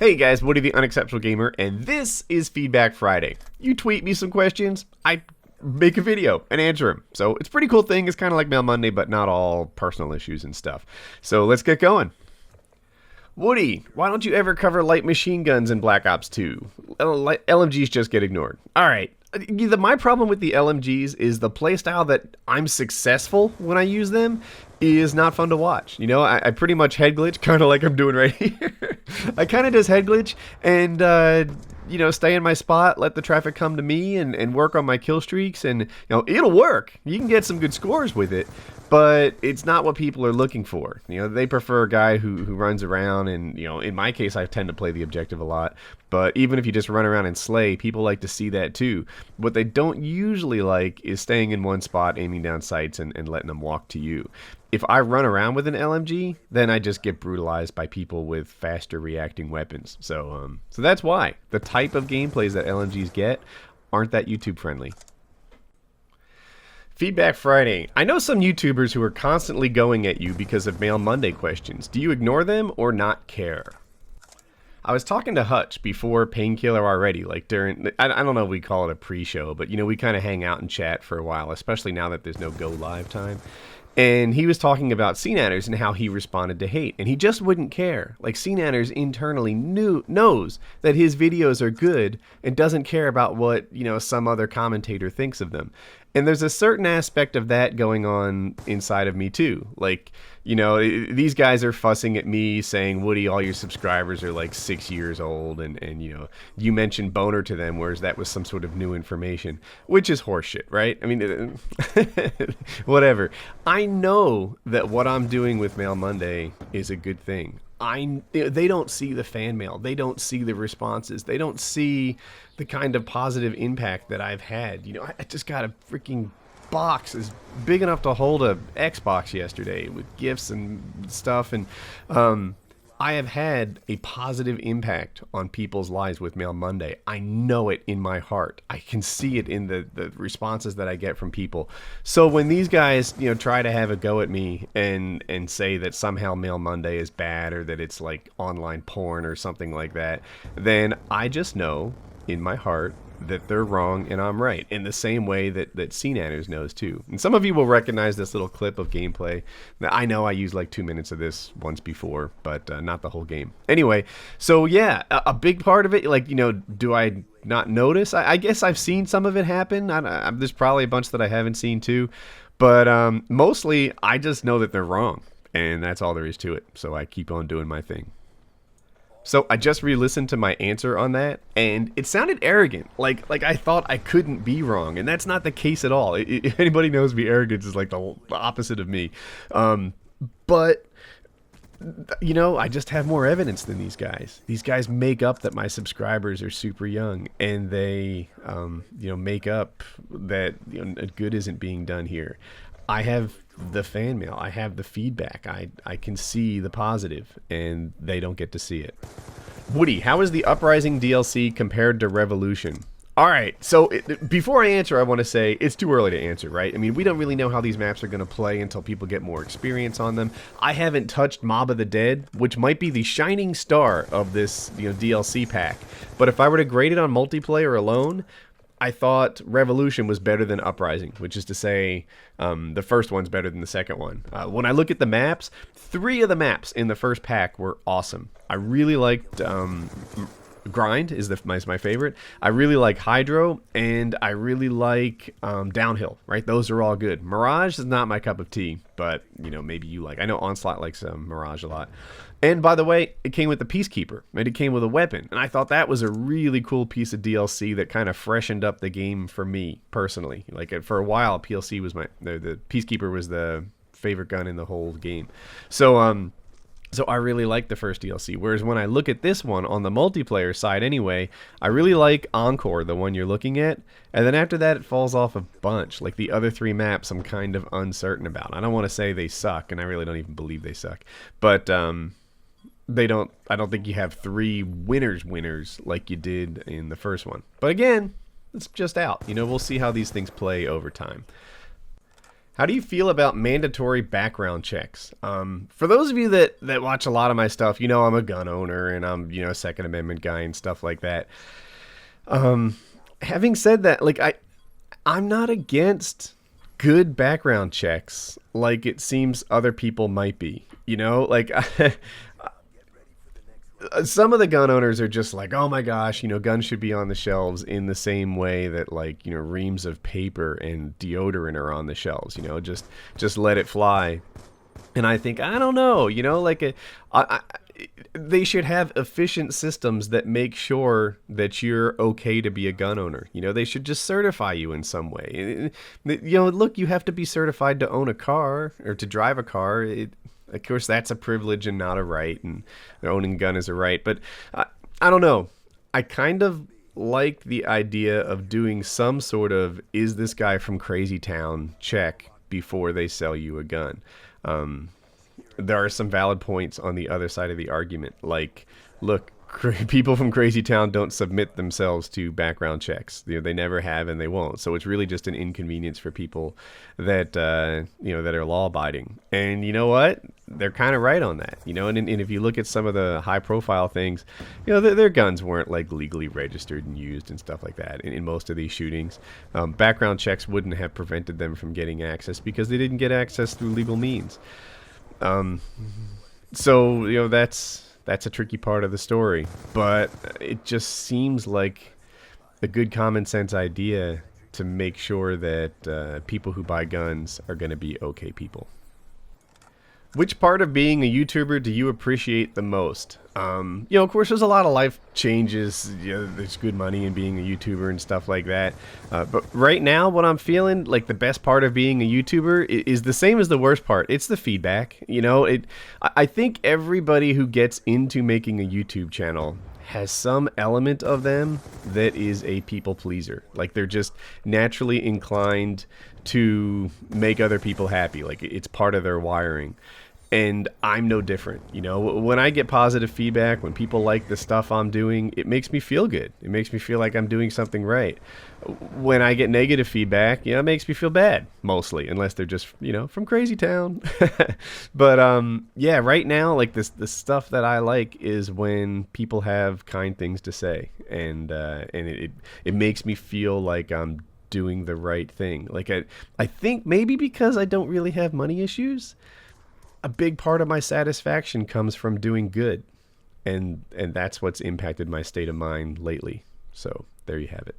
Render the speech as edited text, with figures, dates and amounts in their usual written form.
Hey guys, Woody the Unexceptional Gamer, and this is Feedback Friday. You tweet me some questions, I make a video and answer them. So it's a pretty cool thing. It's kind of like Mail Monday, but not all personal issues and stuff. So let's get going. Woody, why don't you ever cover light machine guns in Black Ops 2? LMGs just get ignored. Alright, my problem with the LMGs is the playstyle that I'm successful when I use them is not fun to watch. You know, I pretty much head glitch, kind of like I'm doing right here. I kind of just head glitch and, you know, stay in my spot, let the traffic come to me and work on my kill streaks. And, you know, it'll work. You can get some good scores with it, but it's not what people are looking for. You know, they prefer a guy who runs around and, you know, in my case, I tend to play the objective a lot. But even if you just run around and slay, people like to see that too. What they don't usually like is staying in one spot, aiming down sights and letting them walk to you. If I run around with an LMG, then I just get brutalized by people with faster reacting weapons. So that's why the type of gameplays that LMGs get aren't that YouTube friendly. Feedback Friday. I know some YouTubers who are constantly going at you because of Mail Monday questions. Do you ignore them or not care? I was talking to Hutch before Painkiller already, like during, I don't know if we call it a pre-show, but you know, we kind of hang out and chat for a while, especially now that there's no go live time. And he was talking about CNAtters and how he responded to hate, and he just wouldn't care. Like, CNAtters internally knows that his videos are good and doesn't care about what, you know, some other commentator thinks of them. And there's a certain aspect of that going on inside of me too. Like, you know, these guys are fussing at me saying, Woody, all your subscribers are like 6 years old. And you know, you mentioned boner to them, whereas that was some sort of new information, which is horseshit, right? I mean, whatever. I know that what I'm doing with Mail Monday is a good thing. They don't see the fan mail. They don't see the responses. They don't see the kind of positive impact that I've had. You know, I just got a freaking box is big enough to hold a Xbox yesterday with gifts and stuff. And I have had a positive impact on people's lives with Mail Monday. I know it in my heart. I can see it in the responses that I get from people. So when these guys, you know, try to have a go at me and say that somehow Mail Monday is bad or that it's like online porn or something like that, then I just know in my heart that they're wrong and I'm right, in the same way that CNAtters knows too. And some of you will recognize this little clip of gameplay. I know I used like 2 minutes of this once before, but not the whole game. Anyway, so yeah, a big part of it, like, you know, do I not notice? I guess I've seen some of it happen. There's probably a bunch that I haven't seen too, but mostly I just know that they're wrong, and that's all there is to it. So I keep on doing my thing. So I just re-listened to my answer on that, and it sounded arrogant, like I thought I couldn't be wrong, and that's not the case at all. If anybody knows me, arrogance is like the opposite of me. But, you know, I just have more evidence than these guys. These guys make up that my subscribers are super young, and they, you know, make up that, you know, good isn't being done here. I have the fan mail. I have the feedback. I can see the positive, and they don't get to see it. Woody, how is the Uprising DLC compared to Revolution? Alright, so before I answer, I want to say it's too early to answer, right? I mean, we don't really know how these maps are going to play until people get more experience on them. I haven't touched Mob of the Dead, which might be the shining star of this, you know, DLC pack. But if I were to grade it on multiplayer alone, I thought Revolution was better than Uprising, which is to say the first one's better than the second one. When I look at the maps, 3 of the maps in the first pack were awesome. I really liked Grind is my favorite. I really like Hydro, and I really like Downhill, right? Those are all good. Mirage is not my cup of tea, but, you know, maybe you like. I know Onslaught likes Mirage a lot. And by the way, it came with the Peacekeeper, and it came with a weapon. And I thought that was a really cool piece of DLC that kind of freshened up the game for me, personally. Like, for a while, PLC was the Peacekeeper was the favorite gun in the whole game. So I really like the first DLC. Whereas when I look at this one, on the multiplayer side anyway, I really like Encore, the one you're looking at. And then after that, it falls off a bunch. Like the other 3 maps, I'm kind of uncertain about. I don't want to say they suck, and I really don't even believe they suck. But I don't think you have 3 winners like you did in the first one. But again, it's just out. You know, we'll see how these things play over time. How do you feel about mandatory background checks? For those of you that watch a lot of my stuff, you know I'm a gun owner and I'm, you know, a Second Amendment guy and stuff like that. Having said that, like I'm not against good background checks like it seems other people might be. You know, like some of the gun owners are just like, oh my gosh, you know, guns should be on the shelves in the same way that, like, you know, reams of paper and deodorant are on the shelves, you know, just let it fly. And I think, I don't know, you know, like they should have efficient systems that make sure that you're okay to be a gun owner. You know, they should just certify you in some way. You know, look, you have to be certified to own a car or to drive a car. Of course, that's a privilege and not a right, and owning a gun is a right. But I don't know. I kind of like the idea of doing some sort of, is this guy from Crazy Town check before they sell you a gun. There are some valid points on the other side of the argument. Like, look, people from Crazy Town don't submit themselves to background checks. You know, they never have and they won't. So it's really just an inconvenience for people that you know, that are law abiding. And you know what? They're kind of right on that. You know, and if you look at some of the high profile things, you know, their guns weren't like legally registered and used and stuff like that in most of these shootings. Background checks wouldn't have prevented them from getting access because they didn't get access through legal means. So, you know, that's a tricky part of the story, but it just seems like a good common sense idea to make sure that people who buy guns are going to be okay people. Which part of being a YouTuber do you appreciate the most? You know, of course, there's a lot of life changes. You know, there's good money in being a YouTuber and stuff like that. But right now, what I'm feeling, like the best part of being a YouTuber is the same as the worst part. It's the feedback. You know, I think everybody who gets into making a YouTube channel has some element of them that is a people pleaser. Like they're just naturally inclined to make other people happy. Like it's part of their wiring. And I'm no different. You know, when I get positive feedback, when people like the stuff I'm doing, it makes me feel good. It makes me feel like I'm doing something right. When I get negative feedback, you know, it makes me feel bad, mostly, unless they're just, you know, from Crazy Town. But yeah, right now, like the stuff that I like is when people have kind things to say, and it makes me feel like I'm doing the right thing. Like I think maybe because I don't really have money issues, a big part of my satisfaction comes from doing good, and that's what's impacted my state of mind lately. So there you have it.